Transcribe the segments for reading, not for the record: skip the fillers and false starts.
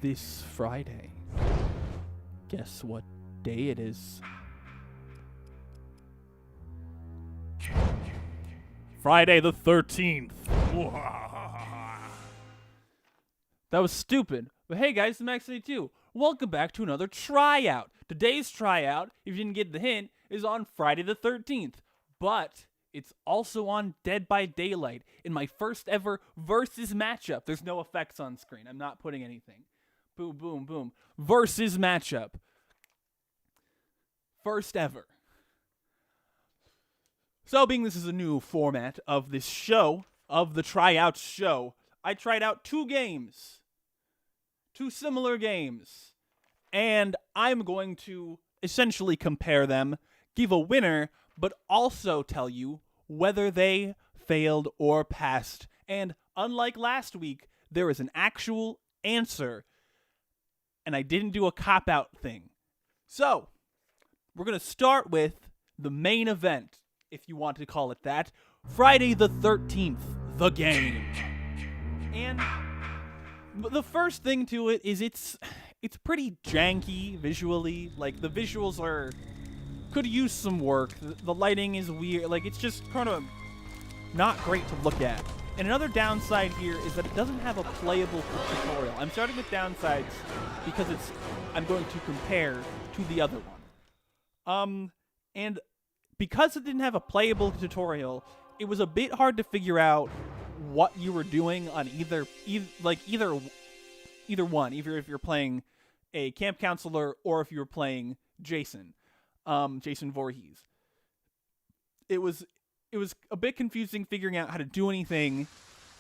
this Friday. Guess what day it is? Friday the 13th. That was stupid. But hey guys, I'm Max82. Welcome back to another tryout. Today's tryout, if you didn't get the hint, is on Friday the 13th. But it's also on Dead by Daylight in my first ever versus matchup. There's no effects on screen. I'm not putting anything. Boom, boom, boom. Versus matchup. First ever. So, being this is a new format of this show, of the tryout show, I tried out two games. Two similar games. And I'm going to essentially compare them, give a winner, but also tell you whether they failed or passed. And unlike last week, there is an actual answer. And I didn't do a cop-out thing. So, we're going to start with the main event, if you want to call it that. Friday the 13th, the game. And the first thing to it is it's pretty janky visually. Like, the visuals could use some work. The lighting is weird. Like, it's just kind of not great to look at. And another downside here is that it doesn't have a playable tutorial. I'm starting with downsides because I'm going to compare to the other one. And because it didn't have a playable tutorial, it was a bit hard to figure out what you were doing on either one, either if you're playing a camp counselor or if you were playing Jason Voorhees. It was a bit confusing figuring out how to do anything.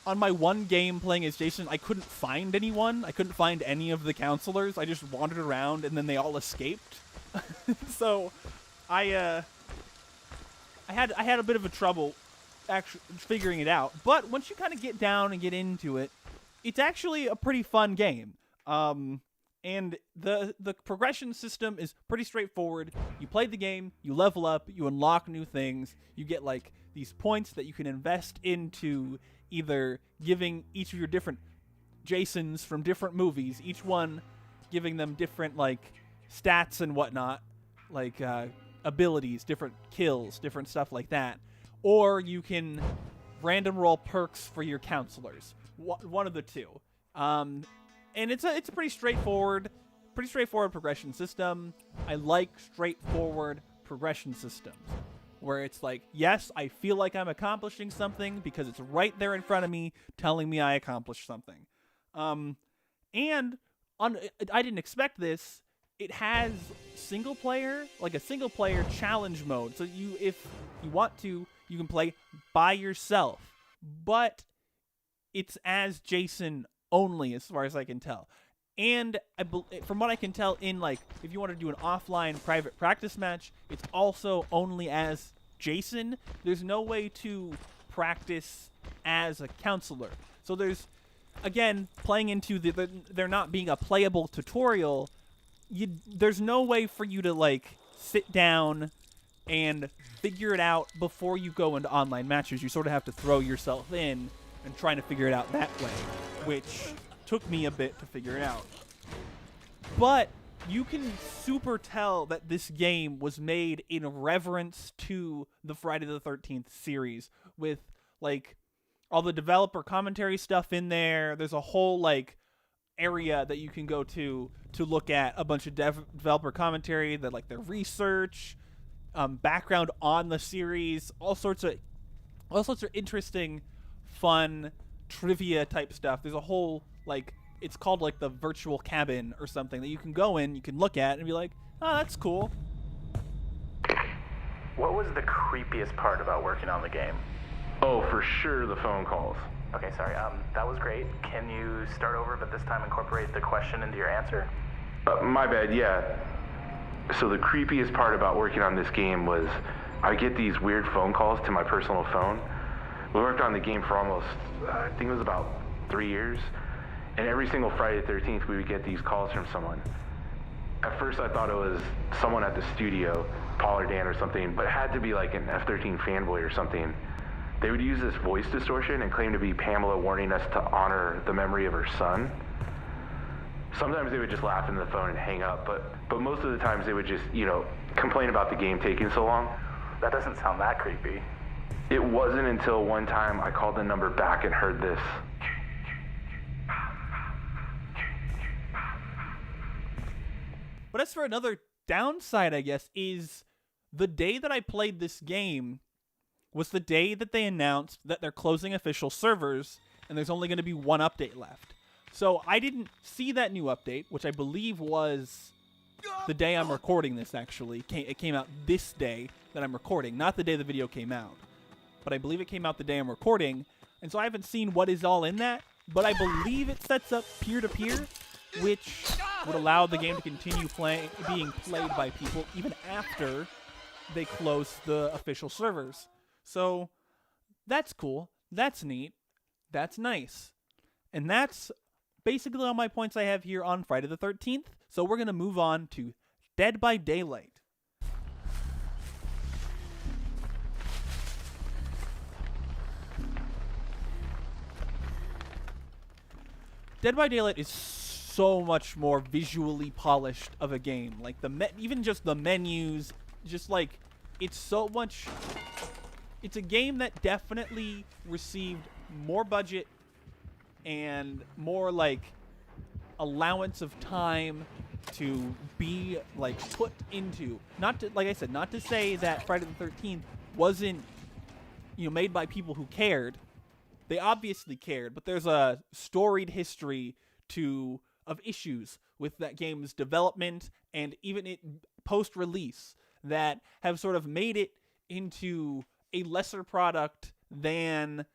On my one game playing as Jason, I couldn't find anyone. I couldn't find any of the counselors. I just wandered around and then they all escaped. So I had a bit of a trouble actually figuring it out. But once you kind of get down and get into it, it's actually a pretty fun game. And the progression system is pretty straightforward. You play the game, you level up, you unlock new things, you get like these points that you can invest into either giving each of your different Jasons from different movies, each one giving them different like stats and whatnot, like abilities, different kills, different stuff like that. Or you can random roll perks for your counselors. One of the two. And it's a pretty straightforward progression system. I like straightforward progression systems where it's like, yes, I feel like I'm accomplishing something because it's right there in front of me telling me I accomplished something. I didn't expect this. It has single player challenge mode. So if you want to, you can play by yourself, but it's as Jason only, as far as I can tell. And from what I can tell, if you want to do an offline private practice match, it's also only as Jason. There's no way to practice as a counselor. So there's, again, playing into there not being a playable tutorial. There's no way for you to sit down and figure it out before you go into online matches. You sort of have to throw yourself in and trying to figure it out that way, which took me a bit to figure it out. But you can super tell that this game was made in reverence to the Friday the 13th series with all the developer commentary stuff in there. There's a whole area that you can go to look at a bunch of developer commentary, that their research, background on the series, all sorts of interesting, fun trivia type stuff. There's a whole it's called the virtual cabin or something that you can go in, you can look at and be like, oh, that's cool. What was the creepiest part about working on the game? Oh, for sure, the phone calls. Okay, sorry. That was great. Can you start over, but this time incorporate the question into your answer? My bad, yeah. So the creepiest part about working on this game was I get these weird phone calls to my personal phone. We worked on the game for almost, I think it was about 3 years. And every single Friday the 13th, we would get these calls from someone. At first, I thought it was someone at the studio, Paul or Dan or something, but it had to be an F-13 fanboy or something. They would use this voice distortion and claim to be Pamela warning us to honor the memory of her son. Sometimes they would just laugh into the phone and hang up, but most of the times they would just, complain about the game taking so long. That doesn't sound that creepy. It wasn't until one time I called the number back and heard this. But as for another downside, I guess, is the day that I played this game was the day that they announced that they're closing official servers and there's only going to be one update left. So I didn't see that new update, which I believe was the day I'm recording this, actually. It came out this day that I'm recording, not the day the video came out. But I believe it came out the day I'm recording, and so I haven't seen what is all in that, but I believe it sets up peer-to-peer, which would allow the game to continue being played by people even after they close the official servers. So that's cool. That's neat. That's nice. And that's basically all my points I have here on Friday the 13th. So we're going to move on to Dead by Daylight. Dead by Daylight is so much more visually polished of a game. Like even just the menus, just like it's so much. It's a game that definitely received more budget and more like allowance of time to be like put into. Not to, like I said, not to say that Friday the 13th wasn't made by people who cared. They obviously cared, but there's a storied history of issues with that game's development and even it post-release that have sort of made it into a lesser product than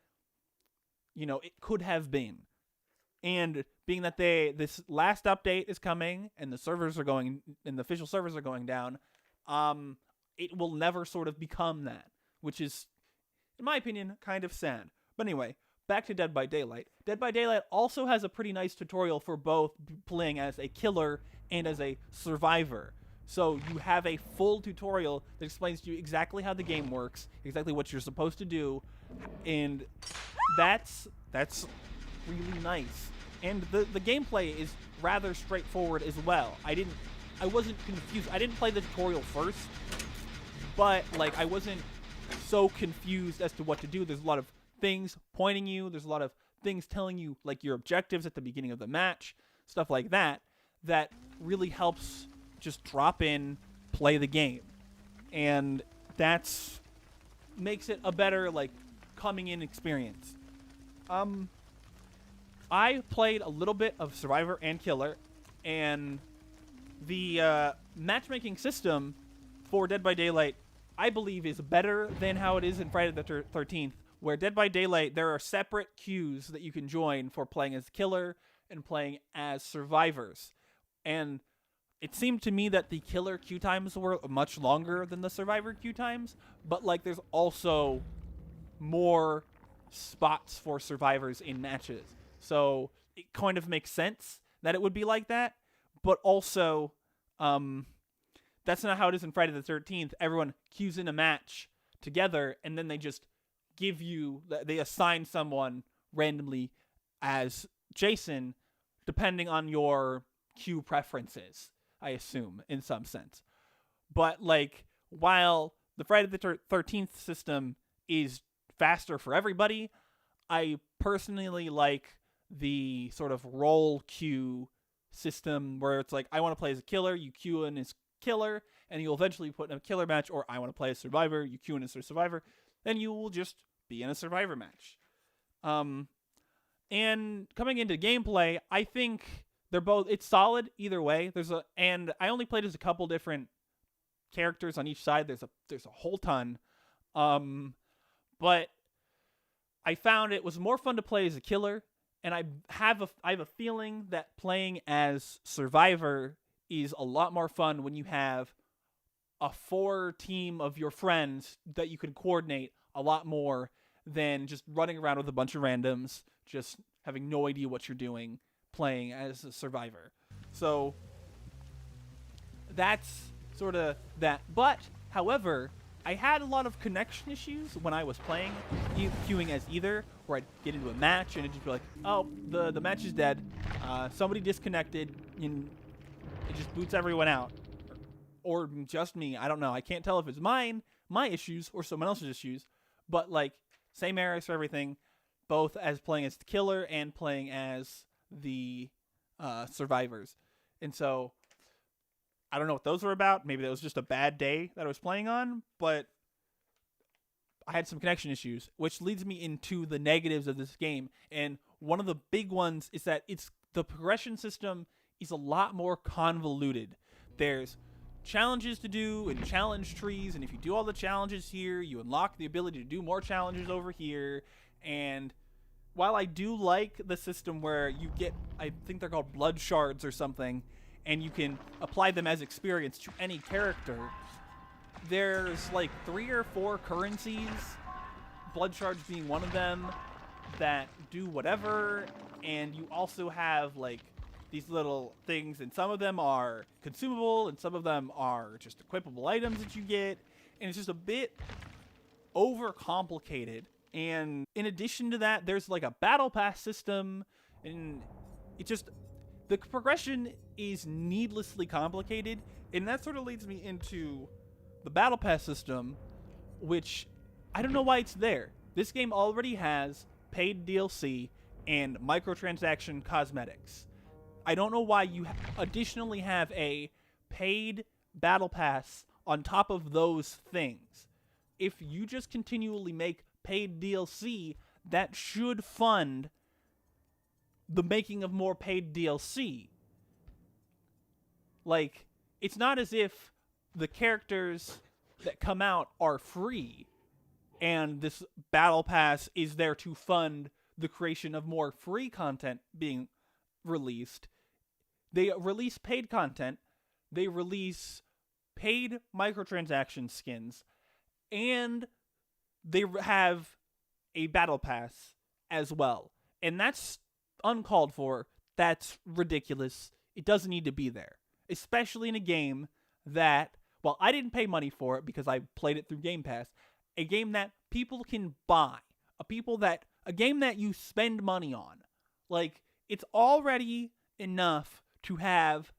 it could have been. And being that this last update is coming and the official servers are going down, it will never sort of become that, which is, in my opinion, kind of sad. But anyway, back to Dead by Daylight. Dead by Daylight also has a pretty nice tutorial for both playing as a killer and as a survivor. So you have a full tutorial that explains to you exactly how the game works, exactly what you're supposed to do, and that's really nice. And the gameplay is rather straightforward as well. I wasn't confused. I didn't play the tutorial first, but like I wasn't so confused as to what to do. There's a lot of things pointing you. There's a lot of things telling you like your objectives at the beginning of the match, stuff like that really helps just drop in, play the game. And that's makes it a better like coming in experience. I played a little bit of Survivor and Killer, and the matchmaking system for Dead by Daylight, I believe, is better than how it is in Friday the 13th, where Dead by Daylight, there are separate queues that you can join for playing as Killer and playing as survivors. And it seemed to me that the Killer queue times were much longer than the Survivor queue times, but like there's also more spots for survivors in matches. So it kind of makes sense that it would be like that, but also that's not how it is in Friday the 13th. Everyone queues in a match together, and then they just they assign someone randomly as Jason, depending on your queue preferences, I assume, in some sense. But like, while the Friday the 13th system is faster for everybody, I personally like the sort of role queue system where it's like, I want to play as a killer, you queue in as killer, and you'll eventually put in a killer match, or I want to play as survivor, you queue in as a survivor, then you will just be in a survivor match. And coming into gameplay, I think it's solid either way. And I only played as a couple different characters on each side. There's a whole ton. But I found it was more fun to play as a killer, and I have a feeling that playing as survivor is a lot more fun when you have a 4 team of your friends that you can coordinate a lot more than just running around with a bunch of randoms, just having no idea what you're doing, playing as a survivor. So that's sort of that. But, however, I had a lot of connection issues when I was playing, queuing as either, where I'd get into a match and it'd just be like, oh, the match is dead. Somebody disconnected. it just boots everyone out. Or just me, I don't know. I can't tell if it's my issues or someone else's issues, but like same errors for everything, both as playing as the killer and playing as the survivors. And so I don't know what those were about. Maybe that was just a bad day that I was playing on, but I had some connection issues, which leads me into the negatives of this game. And one of the big ones is that the progression system is a lot more convoluted. There's challenges to do and challenge trees, and if you do all the challenges here, you unlock the ability to do more challenges over here. And while I do like the system where you get, I think they're called blood shards or something, and you can apply them as experience to any character, there's like 3 or 4 currencies, blood shards being one of them, that do whatever. And you also have like these little things, and some of them are consumable and some of them are just equipable items that you get, and it's just a bit overcomplicated. And in addition to that, there's like a battle pass system, and the progression is needlessly complicated. And that sort of leads me into the battle pass system, which I don't know why it's there. This game already has paid DLC and microtransaction cosmetics. I don't know why you additionally have a paid battle pass on top of those things. If you just continually make paid DLC, that should fund the making of more paid DLC. Like, it's not as if the characters that come out are free and this battle pass is there to fund the creation of more free content being released. They release paid content, they release paid microtransaction skins, and they have a battle pass as well. And that's uncalled for. That's ridiculous. It doesn't need to be there. Especially in a game that, well, I didn't pay money for it because I played it through Game Pass. A game that people can buy. A game that you spend money on. Like, it's already enough to have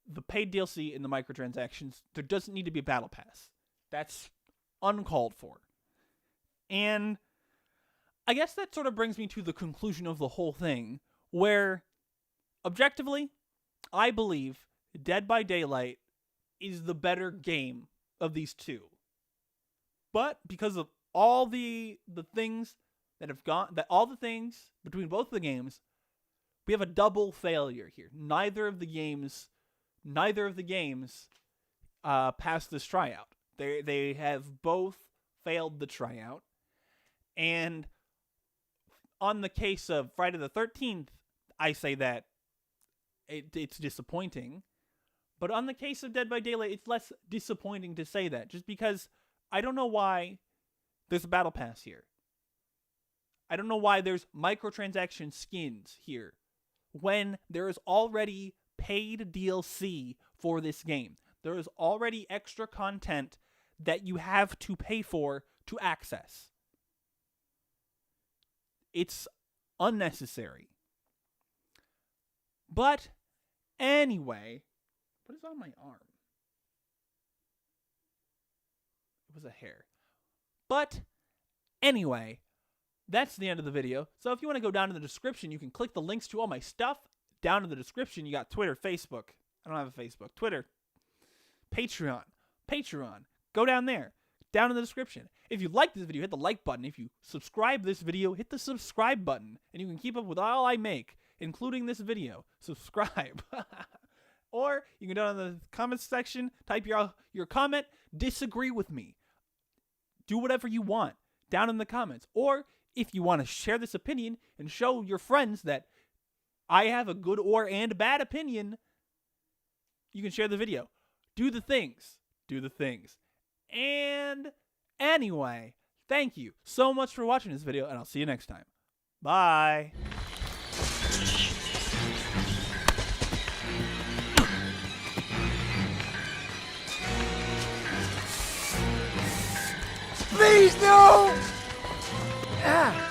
the paid DLC and the microtransactions. There doesn't need to be a battle pass. That's uncalled for. And I guess that sort of brings me to the conclusion of the whole thing, where, objectively, I believe Dead by Daylight is the better game of these two. But because of all the things that have gone, that all the things between both of the games, we have a double failure here. Neither of the games passed this tryout. They have both failed the tryout. And on the case of Friday the 13th, I say that it's disappointing. But on the case of Dead by Daylight, it's less disappointing to say that, just because I don't know why there's a battle pass here. I don't know why there's microtransaction skins here, when there is already paid DLC for this game. There is already extra content that you have to pay for to access. It's unnecessary. But anyway, what is on my arm? It was a hair. But anyway, that's the end of the video. So if you want to go down in the description, you can click the links to all my stuff. Down in the description, you got Twitter, Facebook. I don't have a Facebook. Twitter. Patreon. Go down there. Down in the description. If you like this video, hit the like button. If you subscribe this video, hit the subscribe button. And you can keep up with all I make, including this video. Subscribe. Or you can go down in the comments section, type your comment, disagree with me. Do whatever you want down in the comments. Or if you want to share this opinion and show your friends that I have a good and bad opinion, you can share the video. Do the things. And anyway, thank you so much for watching this video, and I'll see you next time. Bye. Please, no! Ah.